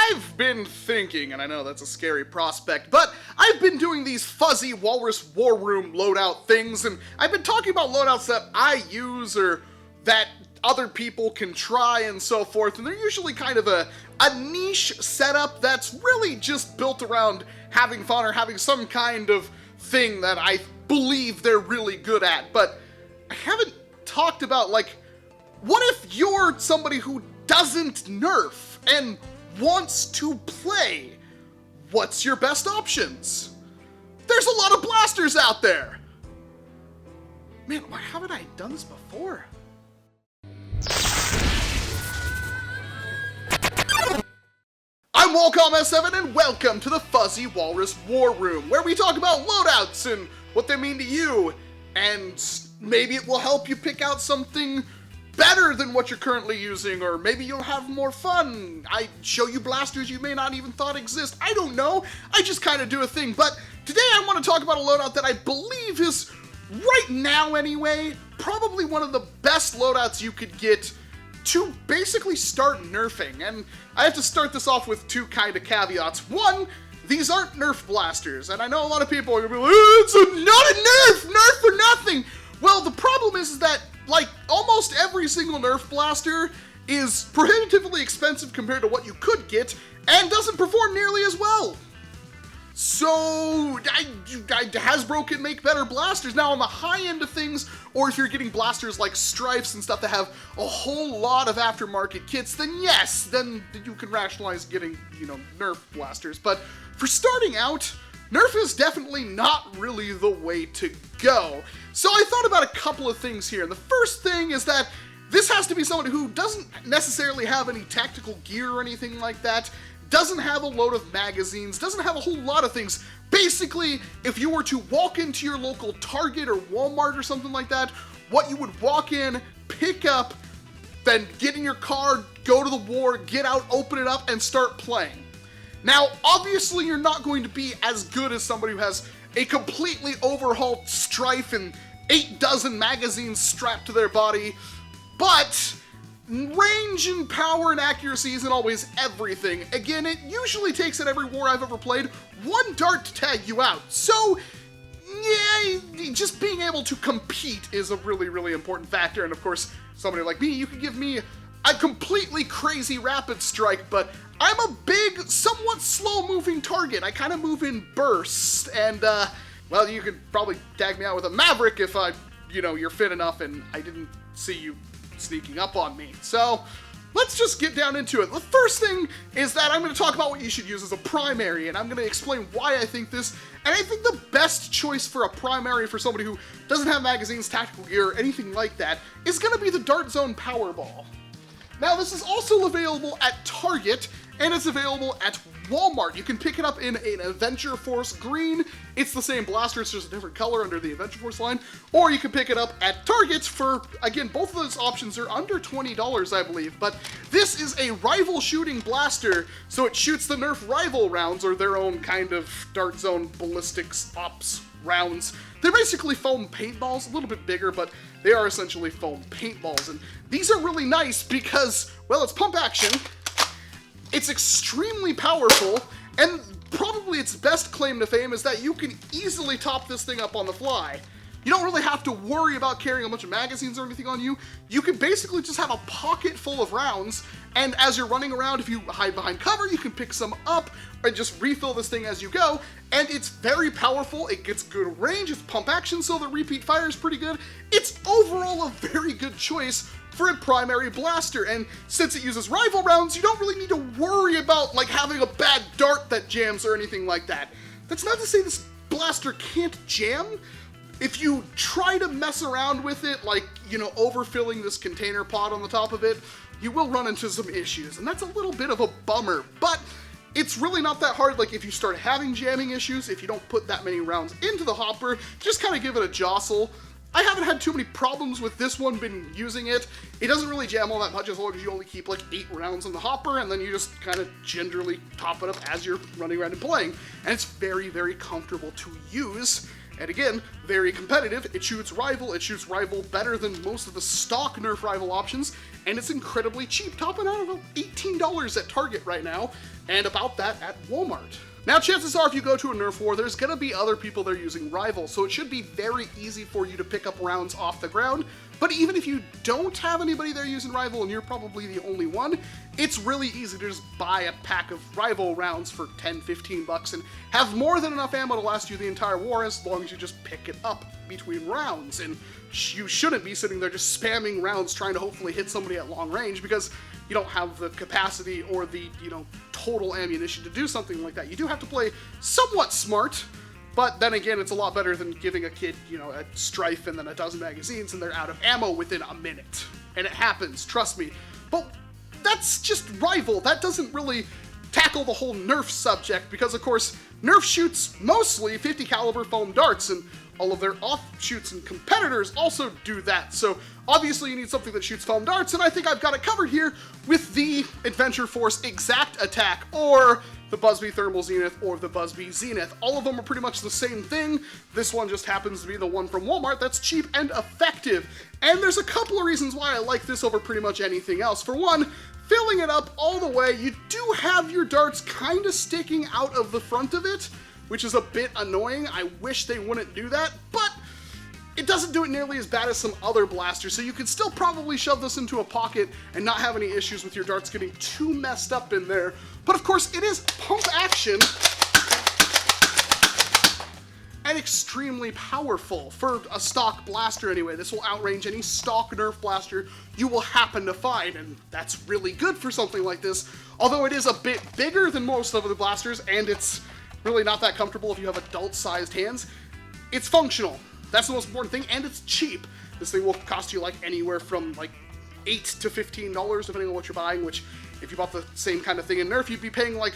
I've been thinking, and I know that's a scary prospect, but I've been doing these Fuzzy Walrus War Room loadout things, and I've been talking about loadouts that I use or that other people can try and so forth, and they're usually kind of a niche setup that's really just built around having fun or having some kind of thing that I believe they're really good at. But I haven't talked about, like, what if you're somebody who doesn't nerf and wants to play? What's your best options? There's a lot of blasters out there! Man, why haven't I done this before? I'm Walcom S7 and welcome to the Fuzzy Walrus War Room, where we talk about loadouts and what they mean to you, and maybe it will help you pick out something better than what you're currently using, or maybe you'll have more fun. I show you blasters you may not even thought exist. I don't know. I just kind of do a thing. But today I want to talk about a loadout that I believe is, right now anyway, probably one of the best loadouts you could get to basically start nerfing. And I have to start this off with two kind of caveats. One, these aren't Nerf blasters, and I know a lot of people are gonna be like, it's not a Nerf for nothing. Well, the problem is that, like, almost every single Nerf blaster is prohibitively expensive compared to what you could get, and doesn't perform nearly as well. So, Hasbro can make better blasters. Now, on the high end of things, or if you're getting blasters like Strifes and stuff that have a whole lot of aftermarket kits, then yes, then you can rationalize getting, Nerf blasters. But for starting out, Nerf is definitely not really the way to go. So I thought about a couple of things here. And the first thing is that this has to be someone who doesn't necessarily have any tactical gear or anything like that, doesn't have a load of magazines, doesn't have a whole lot of things. Basically, if you were to walk into your local Target or Walmart or something like that, what you would walk in, pick up, then get in your car, go to the war, get out, open it up, and start playing. Now, obviously, you're not going to be as good as somebody who has a completely overhauled Strife and 8 dozen magazines strapped to their body, but range and power and accuracy isn't always everything. Again, it usually takes, at every war I've ever played, one dart to tag you out. So, yeah, just being able to compete is a really, really important factor. And of course, somebody like me, you could give me a completely crazy rapid strike, but I'm a big, somewhat slow-moving target. I kind of move in bursts, and, well, you could probably tag me out with a Maverick if you're fit enough and I didn't see you sneaking up on me. So, let's just get down into it. The first thing is that I'm going to talk about what you should use as a primary, and I'm going to explain why I think this, and I think the best choice for a primary for somebody who doesn't have magazines, tactical gear, or anything like that, is going to be the Dart Zone Powerball. Now, this is also available at Target, and it's available at Walmart. You can pick it up in an Adventure Force green. It's the same blaster, it's just a different color under the Adventure Force line. Or you can pick it up at Target for, again, both of those options are under $20, I believe. But this is a rival shooting blaster, so it shoots the Nerf rival rounds, or their own kind of Dart Zone ballistics ops rounds. They're basically foam paintballs, a little bit bigger, but they are essentially foam paintballs. And these are really nice because, well, it's pump action, it's extremely powerful, and probably its best claim to fame is that you can easily top this thing up on the fly. You don't really have to worry about carrying a bunch of magazines or anything on you. You can basically just have a pocket full of rounds, and as you're running around, if you hide behind cover, you can pick some up and just refill this thing as you go, and it's very powerful, it gets good range, it's pump action, so the repeat fire is pretty good. It's overall a very good choice for a primary blaster, and since it uses rival rounds, you don't really need to worry about, like, having a bad dart that jams or anything like that. That's not to say this blaster can't jam. If you try to mess around with it, like, overfilling this container pod on the top of it, you will run into some issues, and that's a little bit of a bummer, but it's really not that hard. Like, if you start having jamming issues, if you don't put that many rounds into the hopper, just kind of give it a jostle. I haven't had too many problems with this one, been using it. It doesn't really jam all that much as long as you only keep like 8 rounds in the hopper, and then you just kind of gingerly top it up as you're running around and playing. And it's very, very comfortable to use. And again, very competitive. It shoots Rival. It shoots Rival better than most of the stock Nerf Rival options, and it's incredibly cheap, topping out about $18 at Target right now, and about that at Walmart. Now, chances are if you go to a Nerf war, there's gonna be other people there using Rival, so it should be very easy for you to pick up rounds off the ground. But even if you don't have anybody there using Rival and you're probably the only one, it's really easy to just buy a pack of Rival rounds for 10, 15 bucks and have more than enough ammo to last you the entire war as long as you just pick it up between rounds. And you shouldn't be sitting there just spamming rounds trying to hopefully hit somebody at long range because you don't have the capacity or the, total ammunition to do something like that. You do have to play somewhat smart, but then again, it's a lot better than giving a kid, a Strife and then a dozen magazines and they're out of ammo within a minute. And it happens, trust me. But that's just Rival. That doesn't really tackle the whole Nerf subject because, of course, Nerf shoots mostly 50 caliber foam darts, and all of their offshoots and competitors also do that. So obviously you need something that shoots foam darts, and I think I've got it covered here with the Adventure Force Exact Attack, or the Blvd Thermal Zenith, or the Blvd Zenith. All of them are pretty much the same thing. This one just happens to be the one from Walmart that's cheap and effective. And there's a couple of reasons why I like this over pretty much anything else. For one, filling it up all the way, you do have your darts kind of sticking out of the front of it, which is a bit annoying. I wish they wouldn't do that, but it doesn't do it nearly as bad as some other blasters, so you could still probably shove this into a pocket and not have any issues with your darts getting too messed up in there. But of course, it is pump action and extremely powerful for a stock blaster anyway. This will outrange any stock Nerf blaster you will happen to find, and that's really good for something like this. Although it is a bit bigger than most of the blasters, and it's really not that comfortable if you have adult-sized hands, it's functional. That's the most important thing, and it's cheap. This thing will cost you like anywhere from like $8 to $15, depending on what you're buying, which if you bought the same kind of thing in Nerf, you'd be paying like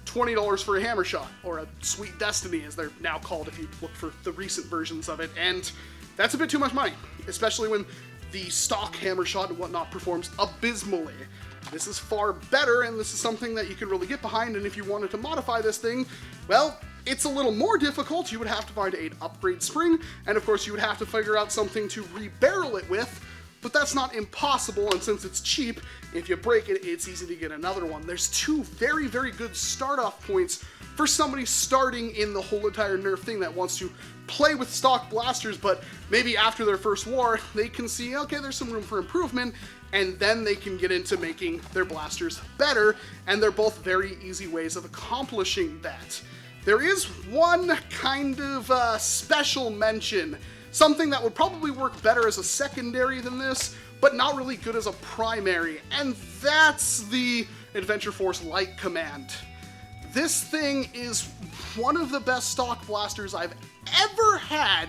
$20 for a hammer shot, or a Sweet Destiny, as they're now called if you look for the recent versions of it, and that's a bit too much money, especially when the stock hammer shot and whatnot performs abysmally. This is far better, and this is something that you can really get behind, and if you wanted to modify this thing, well, it's a little more difficult. You would have to find an upgrade spring, and of course you would have to figure out something to rebarrel it with, but that's not impossible, and since it's cheap, if you break it, it's easy to get another one. There's two very, very good start-off points for somebody starting in the whole entire Nerf thing that wants to play with stock blasters, but maybe after their first war, they can see, okay, there's some room for improvement, and then they can get into making their blasters better, and they're both very easy ways of accomplishing that. There is one kind of special mention, something that would probably work better as a secondary than this, but not really good as a primary, and that's the Adventure Force Light Command. This thing is one of the best stock blasters I've ever had.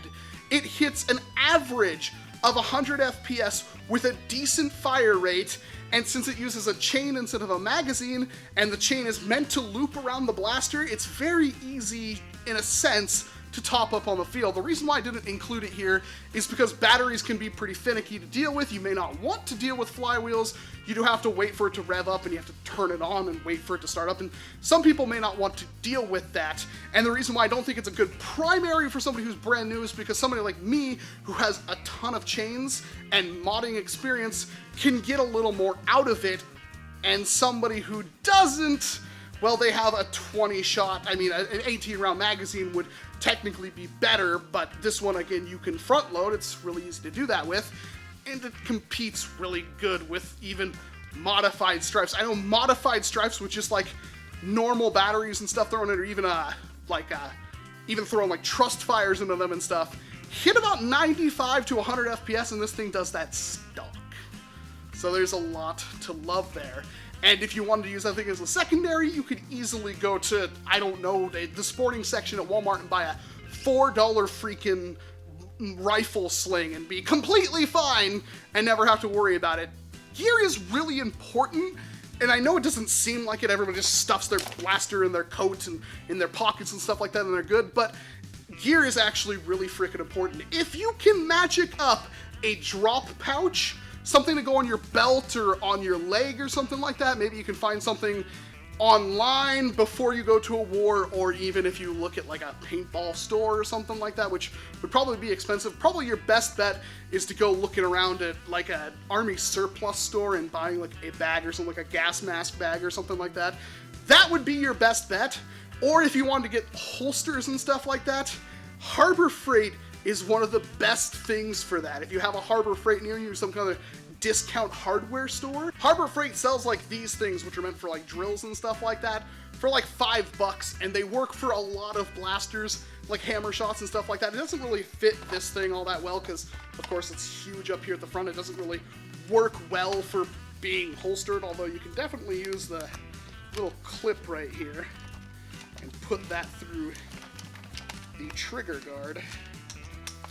It hits an average of 100 FPS with a decent fire rate, and since it uses a chain instead of a magazine, and the chain is meant to loop around the blaster, it's very easy, in a sense, to top up on the field. The reason why I didn't include it here is because batteries can be pretty finicky to deal with. You may not want to deal with flywheels. You do have to wait for it to rev up, and you have to turn it on and wait for it to start up, and some people may not want to deal with that. And the reason why I don't think it's a good primary for somebody who's brand new is because somebody like me, who has a ton of chains and modding experience, can get a little more out of it, and somebody who doesn't, well, they have a 20 shot, I mean, an 18 round magazine would technically be better, but this one, again, you can front load. It's really easy to do that with, and it competes really good with even modified stripes. I know modified stripes with just like normal batteries and stuff thrown in, or even even throwing like trust fires into them and stuff, hit about 95 to 100 FPS, and this thing does that stock. So there's a lot to love there. And if you wanted to use that thing as a secondary, you could easily go to, I don't know, the sporting section at Walmart and buy a $4 freaking rifle sling and be completely fine and never have to worry about it. Gear is really important, and I know it doesn't seem like it. Everyone just stuffs their blaster in their coat and in their pockets and stuff like that, and they're good, but gear is actually really freaking important. If you can magic up a drop pouch, something to go on your belt or on your leg or something like that, maybe you can find something online before you go to a war, or even if you look at like a paintball store or something like that, which would probably be expensive. Probably your best bet is to go looking around at like an army surplus store and buying like a bag or something, like a gas mask bag or something like that. That would be your best bet. Or if you wanted to get holsters and stuff like that, Harbor Freight is one of the best things for that. If you have a Harbor Freight near you, some kind of discount hardware store, Harbor Freight sells like these things, which are meant for like drills and stuff like that, for like $5, and they work for a lot of blasters, like hammer shots and stuff like that. It doesn't really fit this thing all that well because, of course, it's huge up here at the front. It doesn't really work well for being holstered, although you can definitely use the little clip right here and put that through the trigger guard.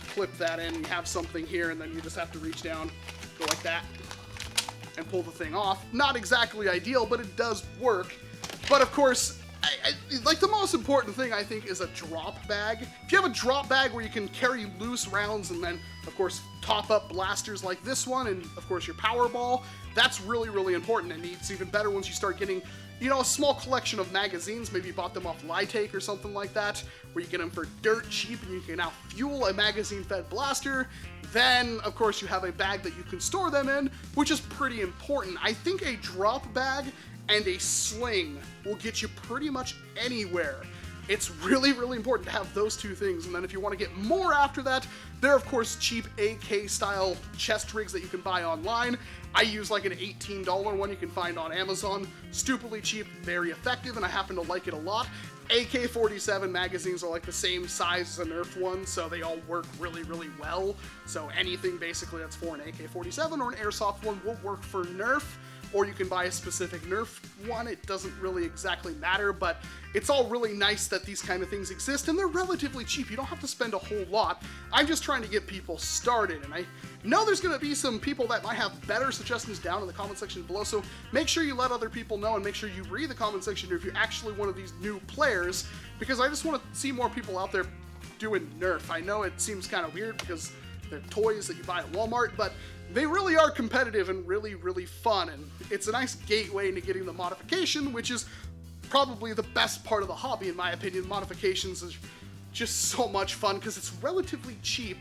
Clip that in, you have something here, and then you just have to reach down, go like that, and pull the thing off. Not exactly ideal, but it does work. But of course, like the most important thing I think is a drop bag. If you have a drop bag where you can carry loose rounds and then, of course, top up blasters like this one, and of course your power ball, that's really, really important. And it's even better once you start getting, you know, a small collection of magazines. Maybe you bought them off Litake or something like that, where you get them for dirt cheap and you can now fuel a magazine-fed blaster. Then, of course, you have a bag that you can store them in, which is pretty important. I think a drop bag and a sling will get you pretty much anywhere. It's really, really important to have those two things. And then if you want to get more after that, there are, of course, cheap AK-style chest rigs that you can buy online. I use like an $18 one you can find on Amazon. Stupidly cheap, very effective, and I happen to like it a lot. AK-47 magazines are like the same size as a Nerf one, so they all work really, really well. So anything basically that's for an AK-47 or an airsoft one will work for Nerf. Or you can buy a specific Nerf one. It doesn't really exactly matter, but it's all really nice that these kind of things exist, and they're relatively cheap. You don't have to spend a whole lot. I'm just trying to get people started, and I know there's going to be some people that might have better suggestions down in the comment section below, so make sure you let other people know, and make sure you read the comment section if you're actually one of these new players, because I just want to see more people out there doing Nerf. I know it seems kind of weird because they're toys that you buy at Walmart, but they really are competitive and really, really fun, and it's a nice gateway into getting the modification, which is probably the best part of the hobby, in my opinion. Modifications is just so much fun because it's relatively cheap,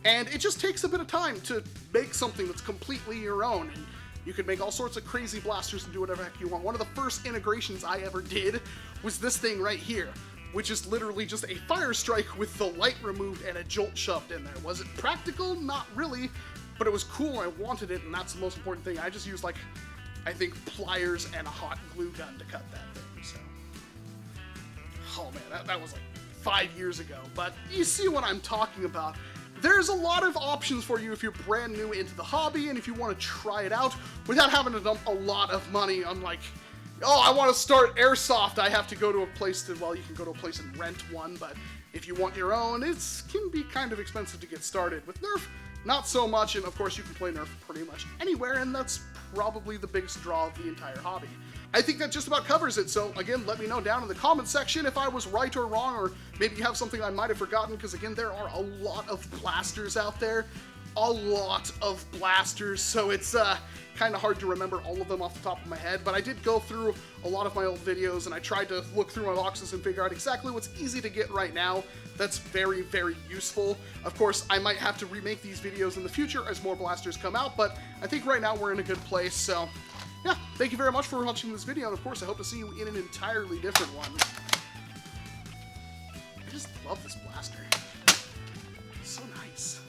and it just takes a bit of time to make something that's completely your own. And you can make all sorts of crazy blasters and do whatever heck you want. One of the first integrations I ever did was this thing right here, which is literally just a fire strike with the light removed and a jolt shoved in there. Was it practical? Not really, but it was cool. I wanted it, and that's the most important thing. I just used, like, I think pliers and a hot glue gun to cut that thing, so. Oh man, that was like 5 years ago, but you see what I'm talking about. There's a lot of options for you if you're brand new into the hobby and if you want to try it out without having to dump a lot of money on, like, oh, I want to start airsoft, I have to go to a place to, well, you can go to a place and rent one, but if you want your own, it can be kind of expensive to get started. With Nerf, not so much, and of course you can play Nerf pretty much anywhere, and that's probably the biggest draw of the entire hobby. I think that just about covers it, so again, let me know down in the comments section if I was right or wrong, or maybe you have something I might have forgotten, because again, there are a lot of blasters out there. A lot of blasters, so it's kind of hard to remember all of them off the top of my head, but I did go through a lot of my old videos and I tried to look through my boxes and figure out exactly what's easy to get right now. That's very, very useful. Of course, I might have to remake these videos in the future as more blasters come out, but I think right now we're in a good place, so yeah, thank you very much for watching this video, and of course I hope to see you in an entirely different one. I just love this blaster. It's so nice.